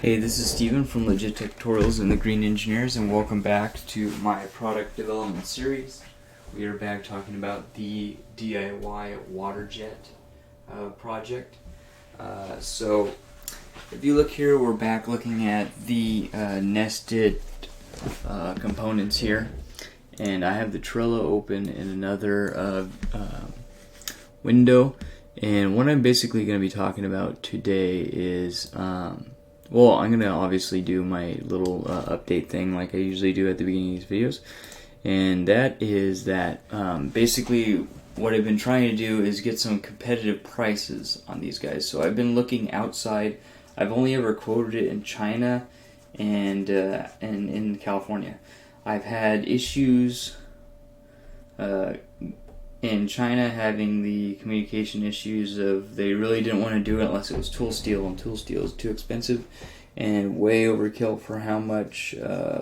Hey, this is Steven from Legit Tech Tutorials and the Green Engineers, and welcome back to my product development series. We are back talking about the DIY water jet project. So, if you look here, we're back looking at the nested components here, and I have the Trello open in another window. And what I'm basically going to be talking about today is well, I'm going to obviously do my little update thing like I usually do at the beginning of these videos. And that is that basically what I've been trying to do is get some competitive prices on these guys. So I've been looking outside. I've only ever quoted it in China and in California. I've had issues in China having the communication issues of they really didn't want to do it unless it was tool steel, and tool steel is too expensive and way overkill for how much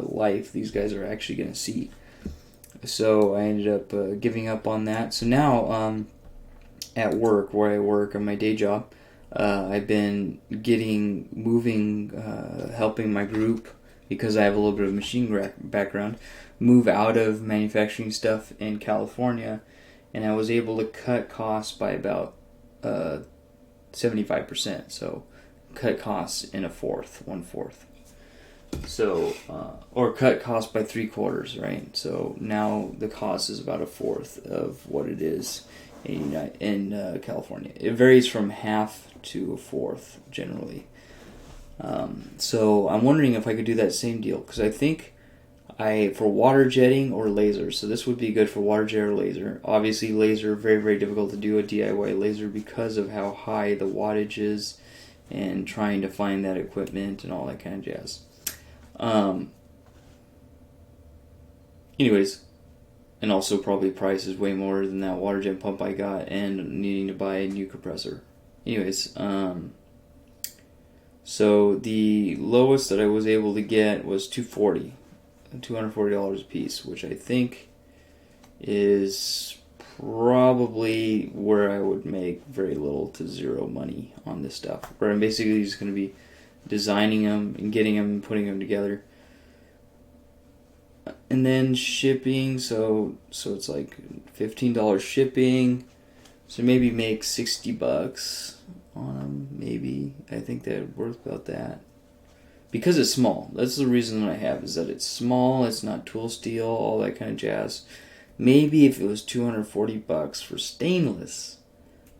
life these guys are actually going to see. So I ended up giving up on that. So now at work, where I work on my day job, I've been helping my group, because I have a little bit of machine background, move out of manufacturing stuff in California. And I was able to cut costs by about 75%. So cut costs in one fourth. So, or cut costs by 3/4, right? So now the cost is about a fourth of what it is in California. It varies from half to a fourth generally. So I'm wondering if I could do that same deal, because I think for water jetting or laser. So this would be good for water jet or laser. Obviously laser, very, very difficult to do a DIY laser because of how high the wattage is and trying to find that equipment and all that kind of jazz. Anyways, and also probably price is way more than that water jet pump I got and needing to buy a new compressor. Anyways, so the lowest that I was able to get was $240 a piece, which I think is probably where I would make very little to zero money on this stuff. Where I'm basically just going to be designing them and getting them and putting them together. And then shipping, so it's like $15 shipping. So maybe make $60 on them, maybe. I think that worth about that. Because it's small. That's the reason that I have, is that it's small, it's not tool steel, all that kind of jazz. Maybe if it was $240 for stainless,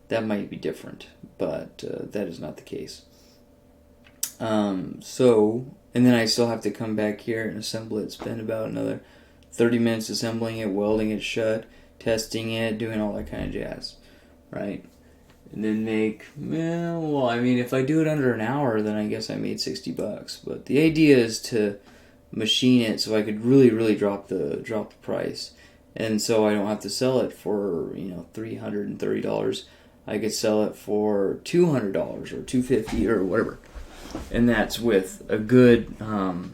that might be different, but that is not the case. And then I still have to come back here and assemble it, spend about another 30 minutes assembling it, welding it shut, testing it, doing all that kind of jazz, right? And then if I do it under an hour, then I guess I made $60. But the idea is to machine it so I could really, really drop the price, and so I don't have to sell it for $330. I could sell it for $200 or $250 or whatever, and that's with a good chunk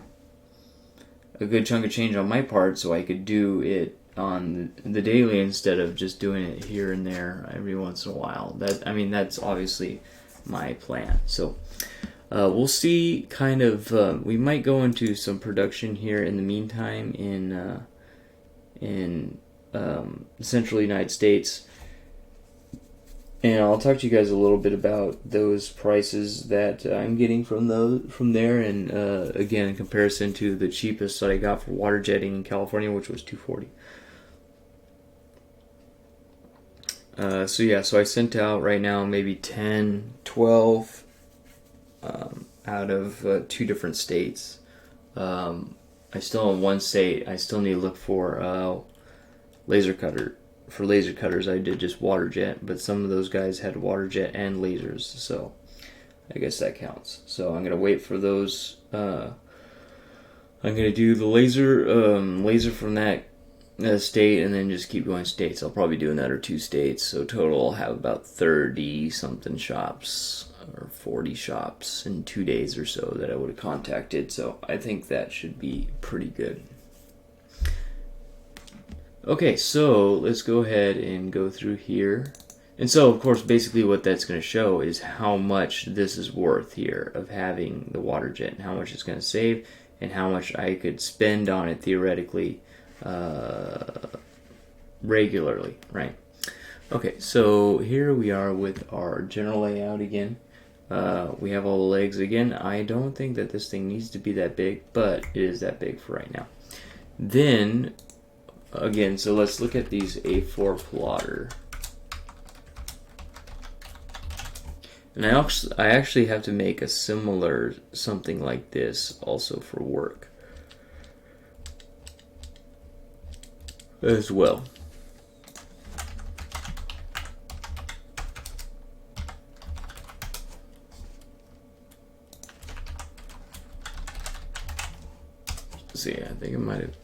of change on my part, so I could do it on the daily instead of just doing it here and there every once in a while. That's obviously my plan. So we'll see. We might go into some production here in the meantime in the central United States, and I'll talk to you guys a little bit about those prices that I'm getting from there, and again in comparison to the cheapest that I got for water jetting in California, which was $240. So I sent out right now maybe 10, 12 out of 2 different states. I still in one state, I still need to look for laser cutter. For laser cutters, I did just water jet, but some of those guys had water jet and lasers, so I guess that counts. So I'm going to wait for those. I'm going to do the laser from that state, and then just keep going states. I'll probably do another 2 states, so total I'll have about 30 something shops or 40 shops in 2 days or so that I would have contacted. So I think that should be pretty good. Okay, so let's go ahead and go through here. And so, of course, basically what that's going to show is how much this is worth here of having the water jet, and how much it's going to save, and how much I could spend on it theoretically regularly, right? Okay, so here we are with our general layout again. We have all the legs again. I don't think that this thing needs to be that big, but it is that big for right now. Then, again, so let's look at these A4 plotter. And I actually have to make a similar something like this also for work as well. See, I think I might have.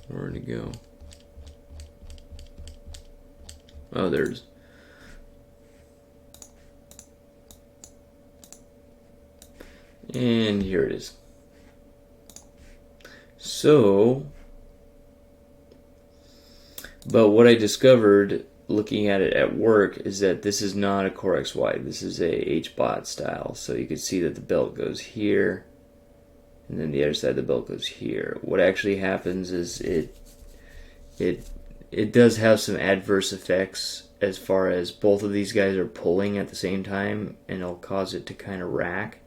Where'd it go? Oh, there's. And here it is. So, but what I discovered looking at it at work is that this is not a Core XY. This is a HBOT style. So you can see that the belt goes here, and then the other side of the belt goes here. What actually happens is it does have some adverse effects as far as both of these guys are pulling at the same time, and it'll cause it to kind of rack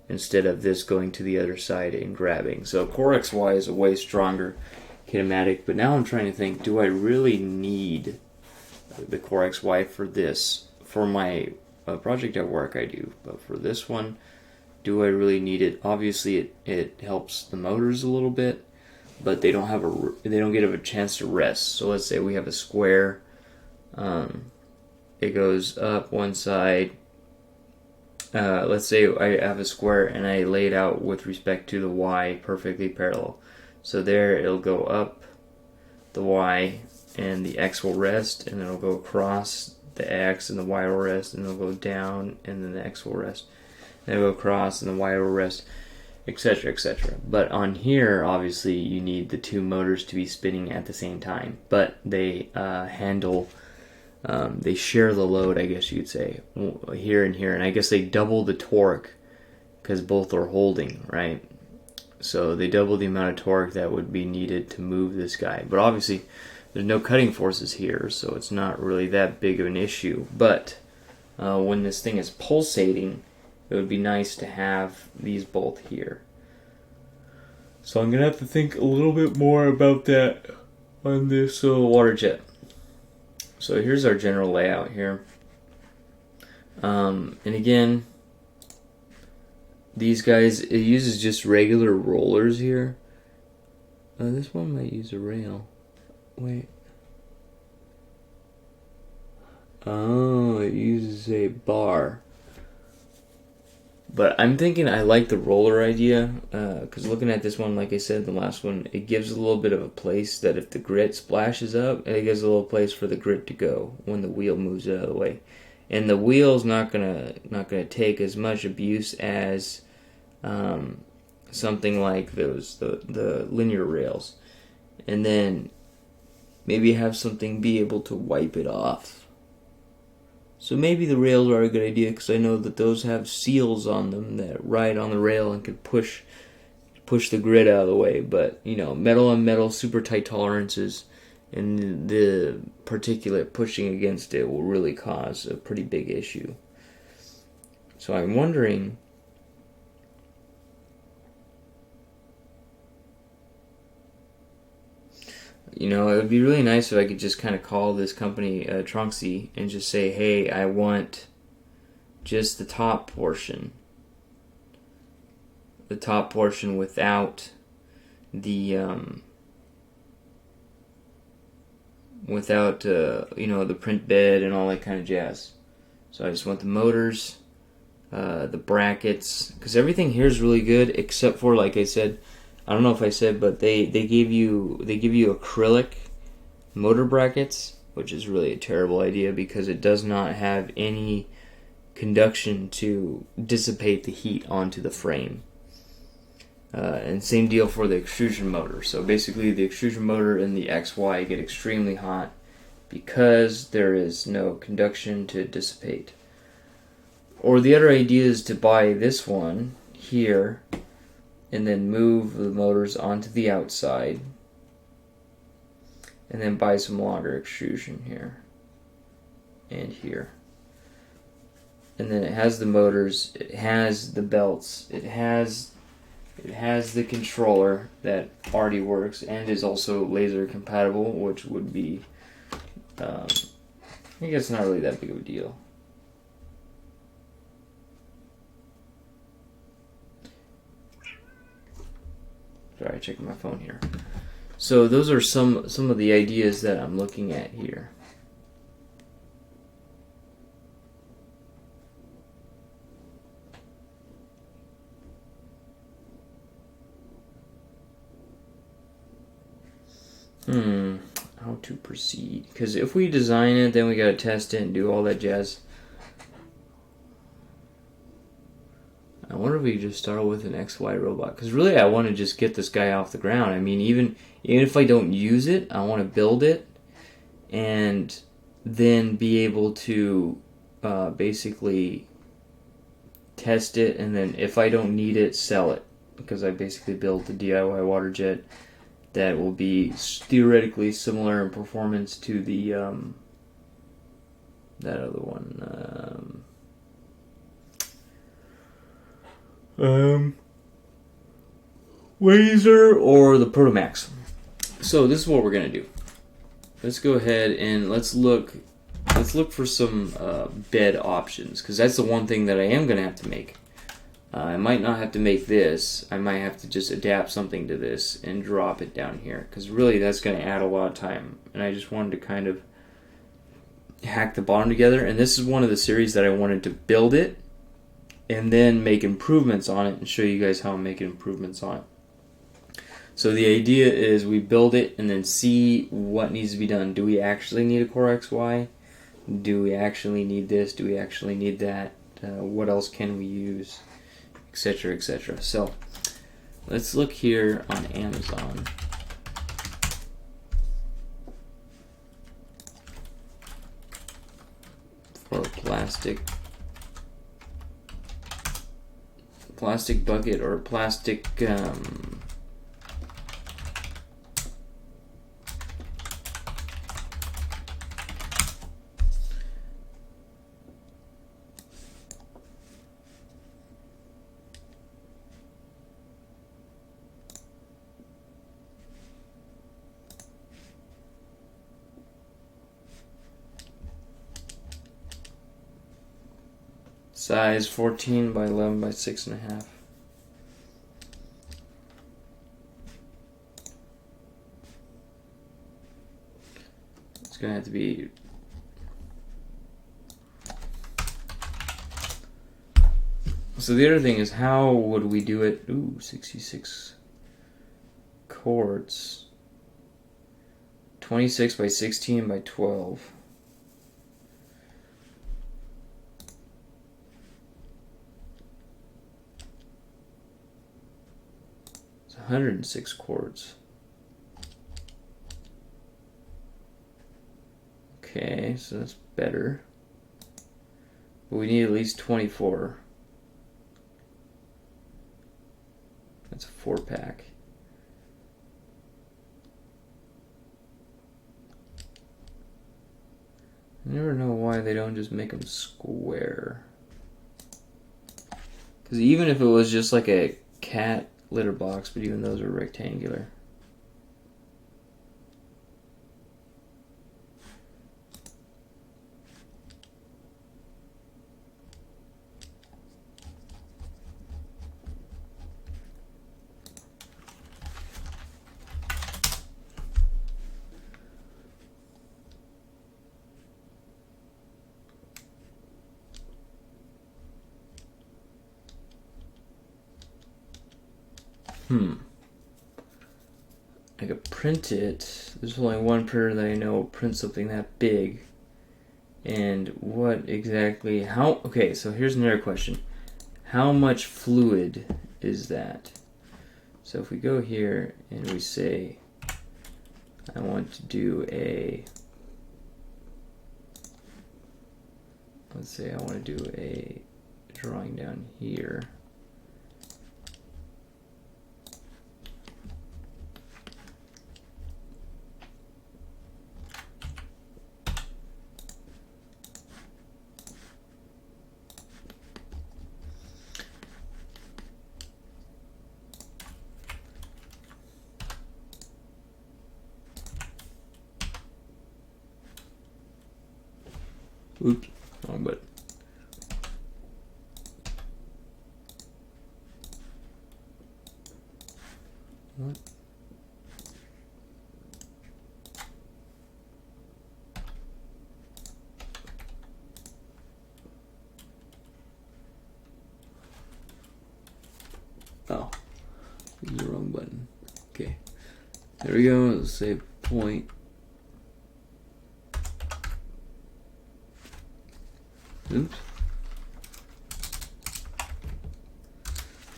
instead of this going to the other side and grabbing. So Core XY is a way stronger kinematic, but now I'm trying to think, do I really need the Core XY for this? For my project at work I do, but for this one, do I really need it? Obviously it helps the motors a little bit, but they don't get a chance to rest. So let's say we have a square, it goes up one side. Let's say I have a square and I lay it out with respect to the Y perfectly parallel. So there it'll go up the Y and the X will rest, and then it'll go across the X and the Y will rest, and it'll go down and then the X will rest. Then it'll go across and the Y will rest, etc., etc. But on here, obviously, you need the two motors to be spinning at the same time. But they they share the load, I guess you could say, here and here. And I guess they double the torque because both are holding, right? So they double the amount of torque that would be needed to move this guy. But obviously, there's no cutting forces here, so it's not really that big of an issue. But when this thing is pulsating, it would be nice to have these both here. So I'm going to have to think a little bit more about that on this water jet. So here's our general layout here. And again, these guys, it uses just regular rollers here. This one might use a rail. Wait. Oh, it uses a bar. But I'm thinking I like the roller idea, because looking at this one, like I said, the last one, it gives a little bit of a place that if the grit splashes up, it gives a little place for the grit to go when the wheel moves out of the way. And the wheel's not gonna take as much abuse as something like the linear rails. And then maybe have something be able to wipe it off. So maybe the rails are a good idea, because I know that those have seals on them that ride on the rail and could push the grit out of the way. But, you know, metal on metal, super tight tolerances, and the particulate pushing against it will really cause a pretty big issue. So I'm wondering, you know, it would be really nice if I could just kind of call this company Tronxy and just say, hey, I want just the top portion. The top portion without the, the print bed and all that kind of jazz. So I just want the motors, the brackets, because everything here is really good except for, like I said, I don't know if I said, but they give you acrylic motor brackets, which is really a terrible idea because it does not have any conduction to dissipate the heat onto the frame. And same deal for the extrusion motor. So basically the extrusion motor and the XY get extremely hot because there is no conduction to dissipate. Or the other idea is to buy this one here and then move the motors onto the outside and then buy some longer extrusion here and here. And then it has the motors, it has the belts, it has the controller that already works and is also laser compatible, which would be, I guess, not really that big of a deal. Sorry, checking my phone here. So those are some of the ideas that I'm looking at here. How to proceed? Because if we design it, then we gotta test it and do all that jazz. I wonder if we just start with an XY robot. Because really, I want to just get this guy off the ground. I mean, even if I don't use it, I want to build it and then be able to basically test it, and then if I don't need it, sell it. Because I basically built a DIY water jet that will be theoretically similar in performance to the that other one. Laser or the Protomax. So this is what we're gonna do. Let's go ahead and let's look for some bed options, because that's the one thing that I am gonna have to make. I might not have to make this. I might have to just adapt something to this and drop it down here, because really that's going to add a lot of time. And I just wanted to kind of hack the bottom together. And this is one of the series that I wanted to build it and then make improvements on it and show you guys how I'm making improvements on it. So the idea is we build it and then see what needs to be done. Do we actually need a Core XY? Do we actually need this? Do we actually need that? What else can we use? Etc., etc. So let's look here on Amazon. For plastic bucket or plastic size 14 by 11 by 6.5. It's gonna have to be so the other thing is, how would we do it? 66 quarts, 26 by 16 by 12. It's 106 quarts. Okay, so that's better. But we need at least 24. That's a 4-pack. I never know why they don't just make them square. Because even if it was just like a cat litter box, but even those are rectangular. I could print it. There's only one printer that I know will print something that big. And what exactly, okay, so here's another question. How much fluid is that? So if we go here and we say, I want to do let's say I want to do a drawing down here. Oops, wrong button. What? Oh, the wrong button. Okay, there we go. Let's say point. Oops.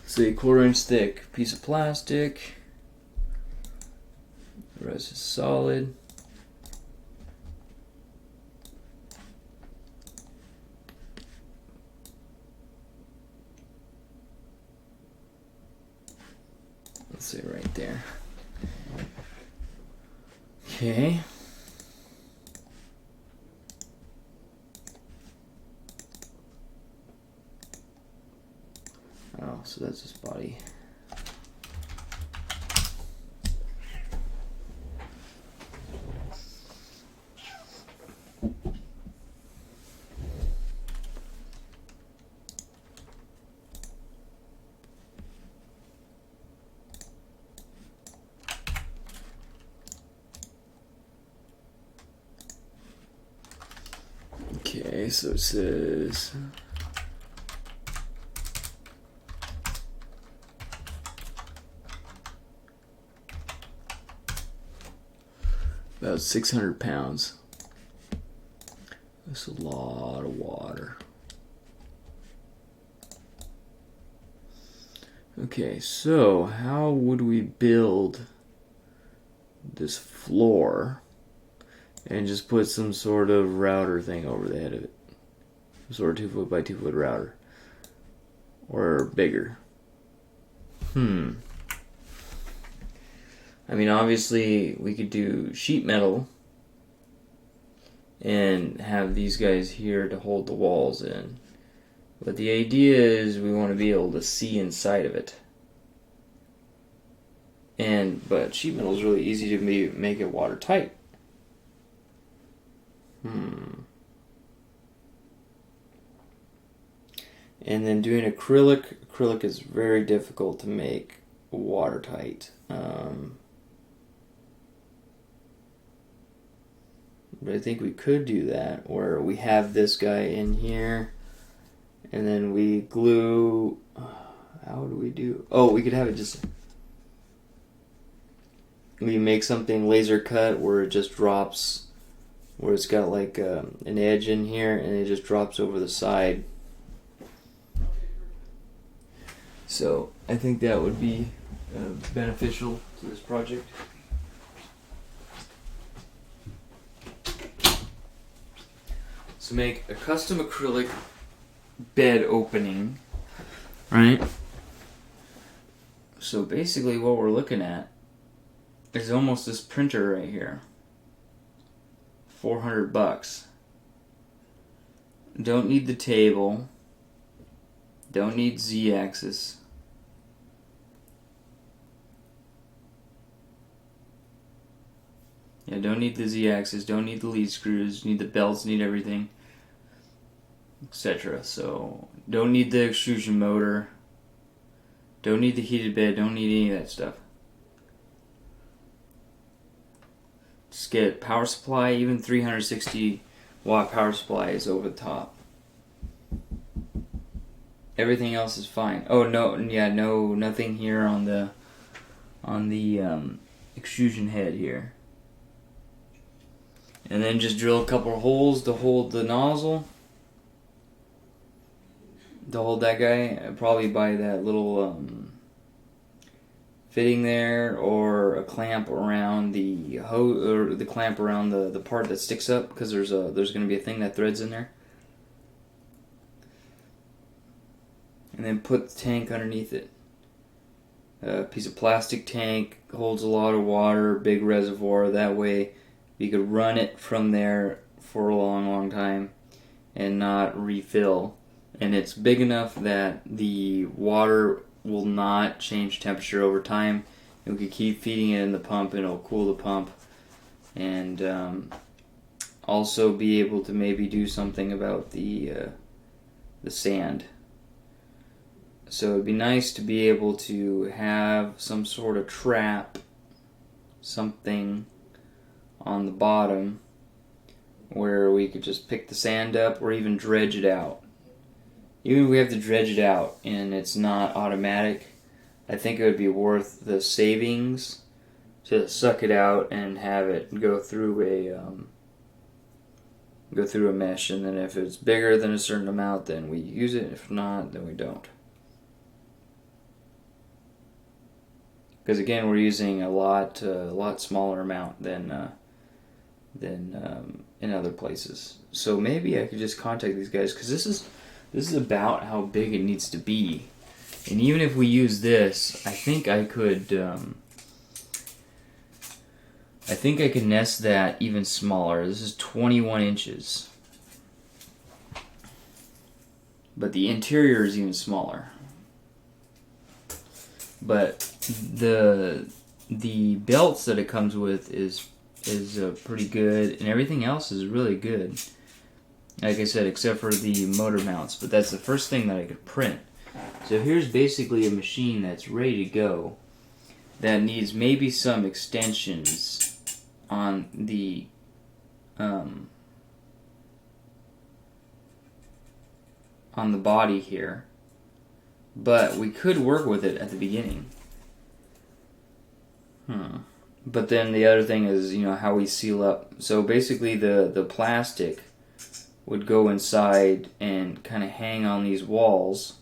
Say 1/4 inch thick piece of plastic. The rest is solid. Let's say right there. Okay. Oh, so that's his body. Okay, so it says about 600 pounds. That's a lot of water. Okay, so how would we build this floor and just put some sort of router thing over the head of it? Some sort of 2 foot by 2 foot router. Or bigger. I mean, obviously, we could do sheet metal and have these guys here to hold the walls in. But the idea is we want to be able to see inside of it. But sheet metal is really easy to make it watertight. And then doing acrylic is very difficult to make watertight. But I think we could do that, where we have this guy in here, and then we glue. How do we do? Oh, we could have it just. We make something laser cut where it just drops, where it's got like an edge in here, and it just drops over the side. So I think that would be beneficial to this project. So make a custom acrylic bed opening, right? So basically what we're looking at is almost this printer right here. $400. Don't need the table. Don't need Z-axis. Yeah, don't need the Z-axis, don't need the lead screws, need the belts, need everything, etc. So, don't need the extrusion motor, don't need the heated bed, don't need any of that stuff. Just get power supply, even 360 watt power supply is over the top. Everything else is fine. Oh no, yeah, no, nothing here on the extrusion head here. And then just drill a couple of holes to hold the nozzle. To hold that guy, probably by that little fitting there, or a clamp around the hose, or the clamp around the part that sticks up, because there's going to be a thing that threads in there. And then put the tank underneath it. A piece of plastic tank, holds a lot of water, big reservoir. That way you could run it from there for a long time and not refill. And it's big enough that the water will not change temperature over time. We could keep feeding it in the pump and it'll cool the pump. And also be able to maybe do something about the sand. So it'd be nice to be able to have some sort of trap, something on the bottom where we could just pick the sand up or even dredge it out. Even if we have to dredge it out and it's not automatic, I think it would be worth the savings to suck it out and have it go through a mesh. And then if it's bigger than a certain amount, then we use it. If not, then we don't. Because again, we're using a lot smaller amount than in other places. So maybe I could just contact these guys, because this is about how big it needs to be. And even if we use this, I think I could nest that even smaller. This is 21 inches. But the interior is even smaller. But the belts that it comes with is pretty good, and everything else is really good. Like I said, except for the motor mounts, but that's the first thing that I could print. So here's basically a machine that's ready to go, that needs maybe some extensions on the body here. But we could work with it at the beginning. But then the other thing is, how we seal up. So basically the plastic would go inside and kind of hang on these walls.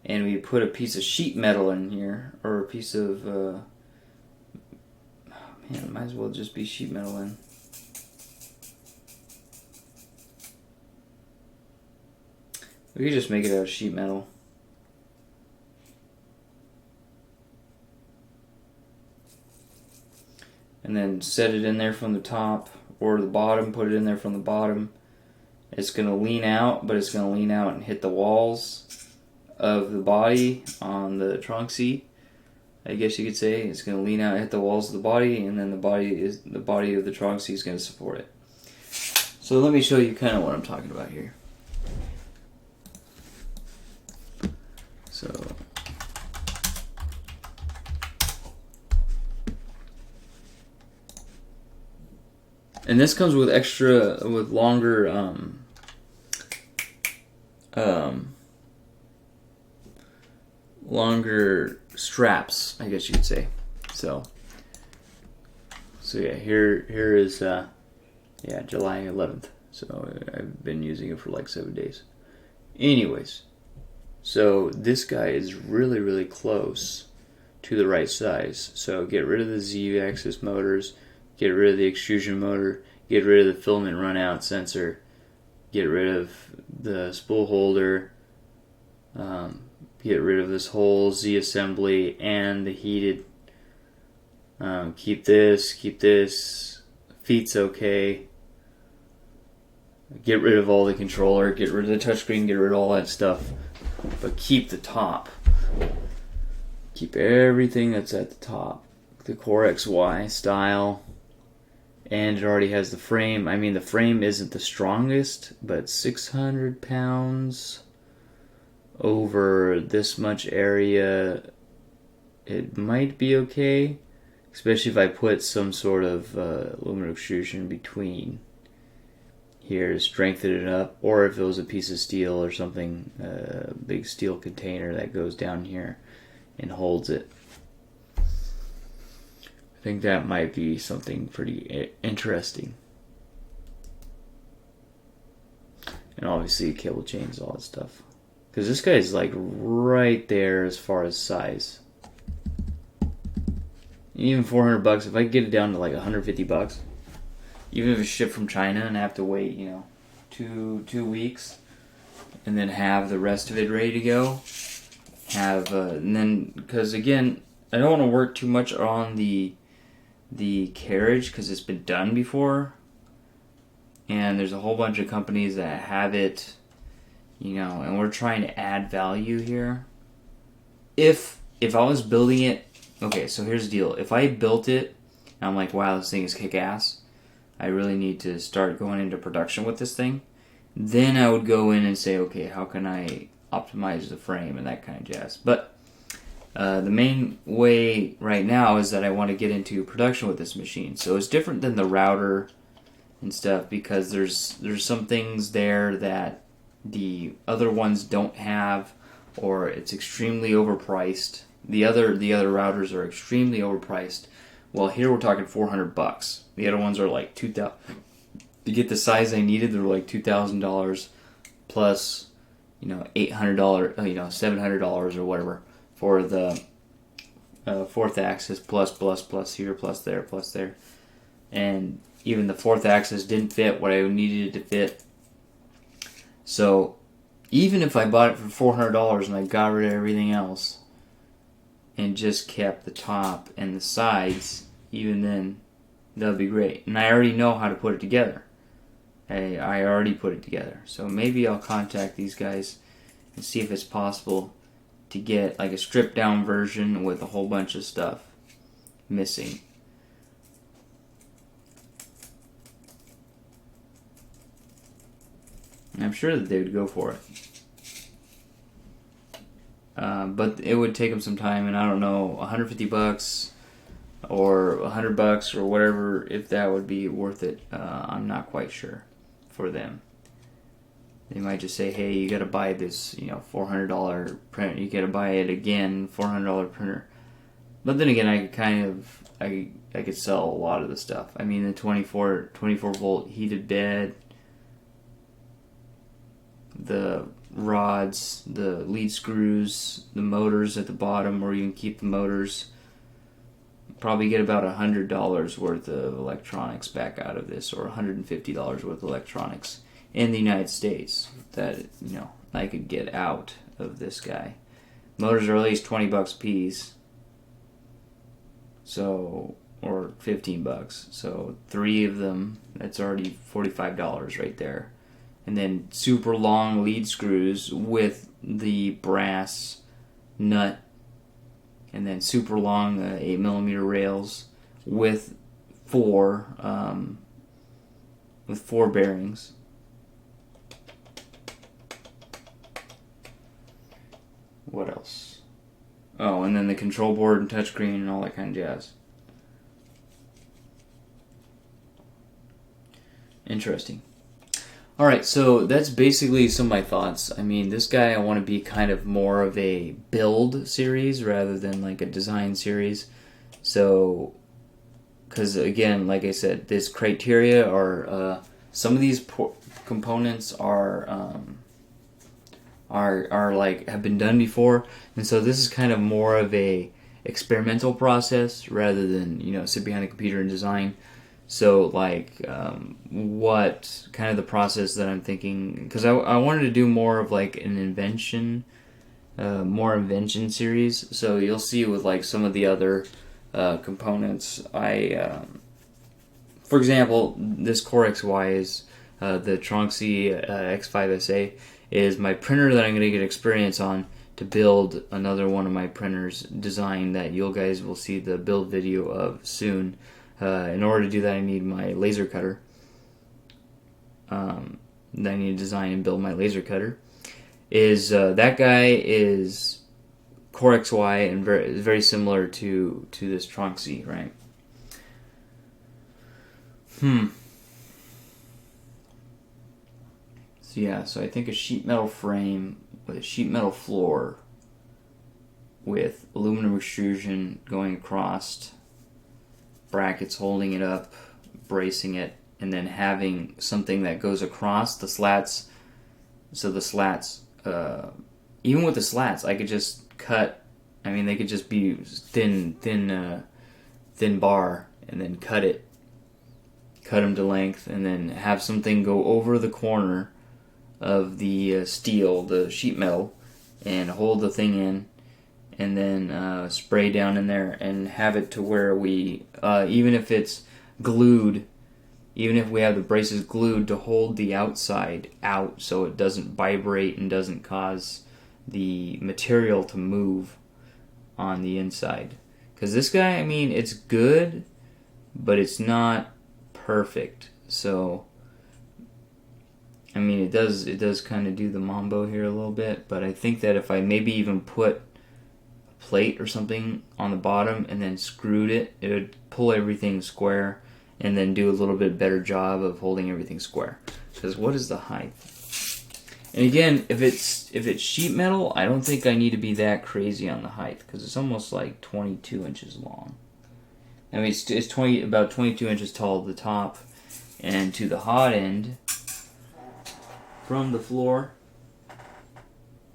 And we put a piece of sheet metal in here, or a piece of... it might as well just be sheet metal in. We could just make it out of sheet metal. And then set it in there from the top or the bottom, put it in there from the bottom. It's going to lean out, but it's going to lean out and hit the walls of the body on the trunk seat. I guess you could say it's going to lean out and hit the walls of the body, and then the body of the trunk seat is going to support it. So let me show you kind of what I'm talking about here. So and this comes with longer straps, I guess you could say. So yeah, here is July 11th. So I've been using it for like 7 days. Anyways, so this guy is really, really close to the right size. So get rid of the Z-axis motors, get rid of the extrusion motor, get rid of the filament runout sensor, get rid of the spool holder, get rid of this whole Z assembly and the heated. Keep this, feet's okay. Get rid of all the controller, get rid of the touchscreen, get rid of all that stuff, but keep the top. Keep everything that's at the top. The Core XY style. And it already has the frame. I mean, the frame isn't the strongest, but 600 pounds over this much area, it might be okay. Especially if I put some sort of aluminum extrusion between here to strengthen it up. Or if it was a piece of steel or something, a big steel container that goes down here and holds it. I think that might be something pretty interesting. And obviously cable chains, all that stuff. Because this guy's like right there as far as size. Even $400, if I get it down to like $150, even if it's shipped from China and I have to wait, 2 weeks, and then have the rest of it ready to go. And then, because again, I don't want to work too much on the carriage because it's been done before, and there's a whole bunch of companies that have it, and we're trying to add value here. If I was building it, okay, so here's the deal. If I built it and I'm like, wow, this thing is kick-ass, I really need to start going into production with this thing, then I would go in and say, okay, how can I optimize the frame and that kind of jazz. But the main way right now is that I want to get into production with this machine. So it's different than the router and stuff because there's some things there that the other ones don't have, or it's extremely overpriced. The other routers are extremely overpriced. Well, here we're talking $400. The other ones are like $2,000. To get the size I needed, they're like $2,000 plus, $800, $700 or whatever for the fourth axis plus here, plus there. And even the fourth axis didn't fit what I needed it to fit. So even if I bought it for $400 and I got rid of everything else and just kept the top and the sides, even then, that would be great. And I already know how to put it together. I already put it together. So maybe I'll contact these guys and see if it's possible to get like a stripped down version with a whole bunch of stuff missing. And I'm sure that they would go for it. But it would take them some time, and I don't know, $150 or $100 or whatever, if that would be worth it. I'm not quite sure for them. They might just say, hey, you gotta buy this, $400 printer. You gotta buy it again, $400 printer. But then again, I could sell a lot of the stuff. I mean, the 24 volt heated bed, the rods, the lead screws, the motors at the bottom, or you can keep the motors. Probably get about $100 worth of electronics back out of this, or $150 worth of electronics in the United States that I could get out of this guy. Motors are at least $20 a piece, so, or $15. So 3 of them, that's already $45 right there. And then super long lead screws with the brass nut, and then super long 8mm rails with 4 bearings. What else? Oh, and then the control board and touchscreen and all that kind of jazz. Interesting. Alright, so that's basically some of my thoughts. I mean, this guy, I want to be kind of more of a build series rather than like a design series. So, because again, like I said, this criteria are, some of these components are like, have been done before. And so this is kind of more of a experimental process rather than, sit behind a computer and design. So, what kind of the process that I'm thinking, because I wanted to do more of like an invention series. So you'll see with like some of the other components, for example, this Core XY is the Tronxy X5SA is my printer that I'm going to get experience on to build another one of my printers design that you guys will see the build video of soon. In order to do that, I need my laser cutter. Then I need to design and build my laser cutter. That guy is Core XY and very similar to this Tronxy, right? So yeah, so I think a sheet metal frame with a sheet metal floor with aluminum extrusion going across brackets holding it up, bracing it, and then having something that goes across the slats. So the slats, even with the slats, I could just cut. I mean, they could just be thin bar, and then cut them to length, and then have something go over the corner of the steel, the sheet metal, and hold the thing in, and then spray down in there, and have it to where we, even if it's glued, even if we have the braces glued, to hold the outside out so it doesn't vibrate and doesn't cause the material to move on the inside. Because this guy, I mean, it's good, but it's not perfect. So, I mean, it does kind of do the mambo here a little bit, but I think that if I maybe even put a plate or something on the bottom and then screwed it, it would pull everything square, and then do a little bit better job of holding everything square. Because what is the height? And again, if it's sheet metal, I don't think I need to be that crazy on the height, because it's almost like 22 inches long. I mean, it's about 22 inches tall at the top, and to the hot end from the floor,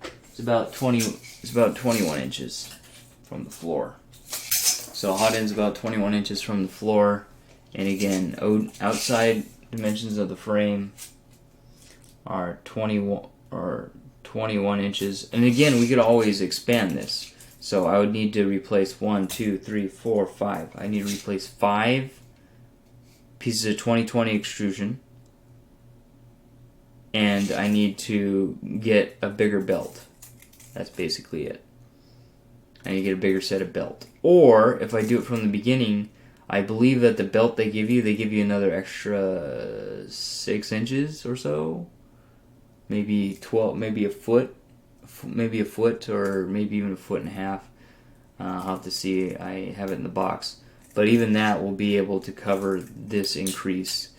it's about 21 inches from the floor. So hot end's about 21 inches from the floor. And again, outside dimensions of the frame are 21 inches. And again, we could always expand this. So I would need to replace 1, 2, 3, 4, 5. I need to replace 5 pieces of 2020 extrusion. And I need to get a bigger belt. That's basically it. I need to get a bigger set of belt. Or, if I do it from the beginning, I believe that the belt they give you another extra 6 inches or so. Maybe 12, maybe a foot, or maybe even a foot and a half. I'll have to see. I have it in the box. But even that will be able to cover this increase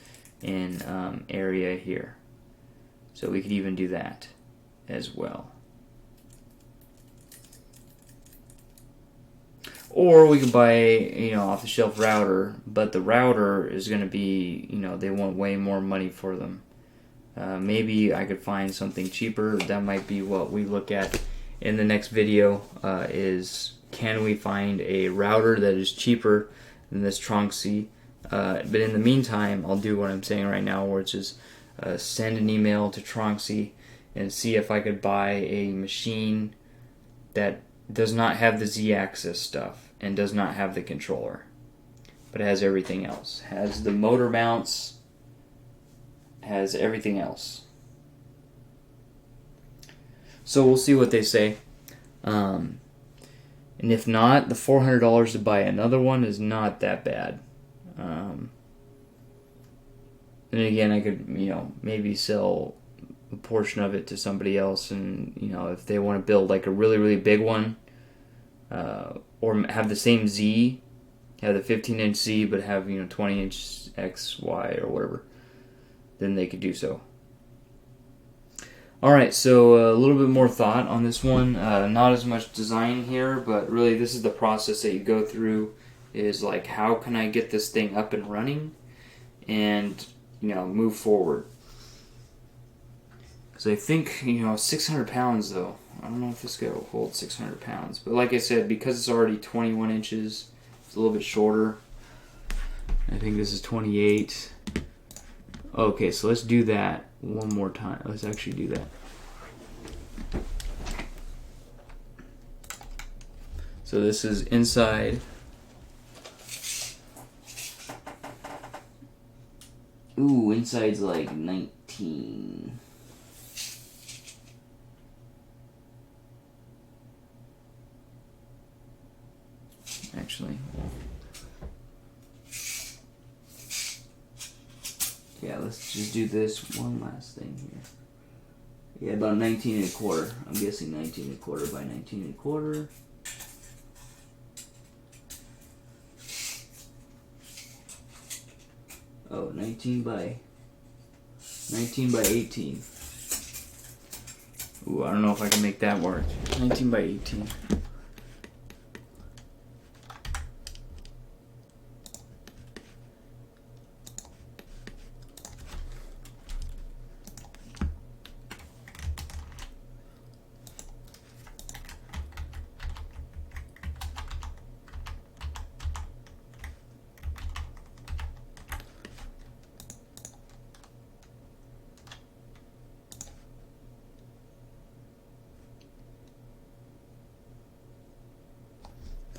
in area here. So we could even do that as well. Or we could buy, off-the-shelf router, but the router is going to be, they want way more money for them. Maybe I could find something cheaper. That might be what we look at in the next video, is can we find a router that is cheaper than this Tronxy? But in the meantime, I'll do what I'm saying right now, which is send an email to Tronxy and see if I could buy a machine that does not have the Z-axis stuff and does not have the controller, but has everything else. Has the motor mounts, has everything else. So we'll see what they say. And if not, the $400 to buy another one is not that bad. And again, I could, maybe sell a portion of it to somebody else, and if they want to build like a really, really big one, or have the same Z, have the 15-inch Z, but have 20-inch X, Y, or whatever, then they could do so. Alright, so a little bit more thought on this one. Not as much design here, but really this is the process that you go through, is like, how can I get this thing up and running and move forward. Because I think 600 pounds though, I don't know if this guy will hold 600 pounds, but like I said, because it's already 21 inches, it's a little bit shorter. I think this is 28. Okay, so let's do that one more time. Let's actually do that. So this is inside. Ooh, inside's like 19. Actually. Yeah, let's just do this one last thing here. Yeah, about 19 and a quarter. I'm guessing 19 and a quarter by 19 and a quarter. Oh, 19 by 18. Ooh, I don't know if I can make that work. 19 by 18.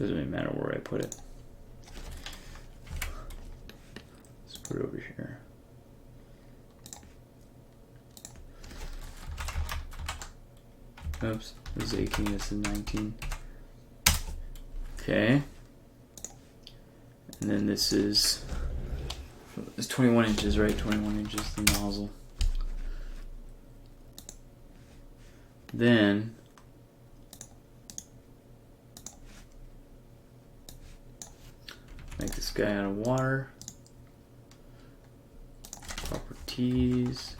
Doesn't really matter where I put it. Let's put it over here. Oops, this is 18, this is 19. Okay. And then this is, it's 21 inches, right? 21 inches, the nozzle. Then make this guy out of water. Properties.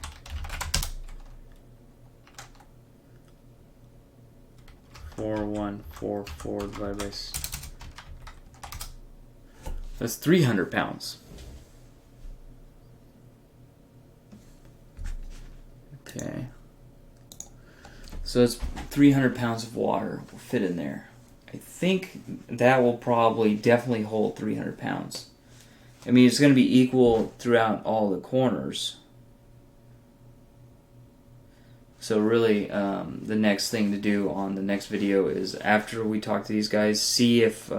.4144 divided by. That's 300 pounds. Okay. So it's 300 pounds of water will fit in there. I think that will probably definitely hold 300 pounds. I mean, it's going to be equal throughout all the corners. So really, the next thing to do on the next video is after we talk to these guys, see if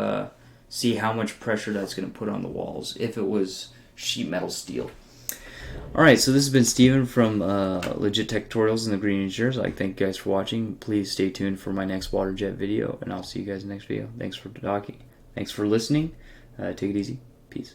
see how much pressure that's going to put on the walls if it was sheet metal steel. All right, so this has been Steven from Legit Tech Tutorials in the Green Engineers. I'd like to thank you guys for watching. Please stay tuned for my next water jet video, and I'll see you guys in the next video. Thanks for talking. Thanks for listening. Take it easy. Peace.